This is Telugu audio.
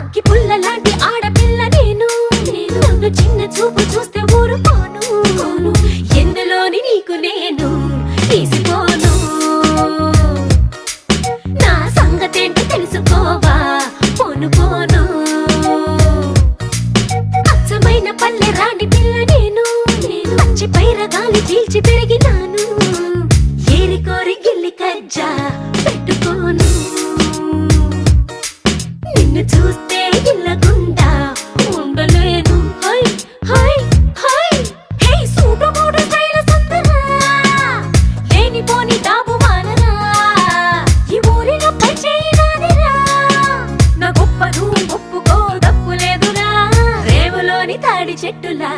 అగ్గి పుల్ల లాంటి ఆడపిల్ల నేను నన్ను చిన్న చూపు చూస్తే ఊరుకోను ఎందులోని నీకు నేను తీసిపోను నా సంగతేంటి తెలుసుకోవా పోను పోను అచ్చమైన పల్లె రాణి పిల్ల నేను పచ్చి పైరగాలి చీల్చి పెరిగినాను ఏరి కోరి గిల్లి కజ్జా పెట్టుకోను నిన్ను చూస్తే ఇల్లగుండా ఉండలేను హై హై హై హే సూటు మూడు స్టైల్ సుందరా లేనిపోని డాబు మానరా ఈ ఊరిలో పై చేయనాదిరా నా గొప్ప నువ్వు ఒప్పుకో తప్పు లేదురా రేవులోని తాడి చెట్టులా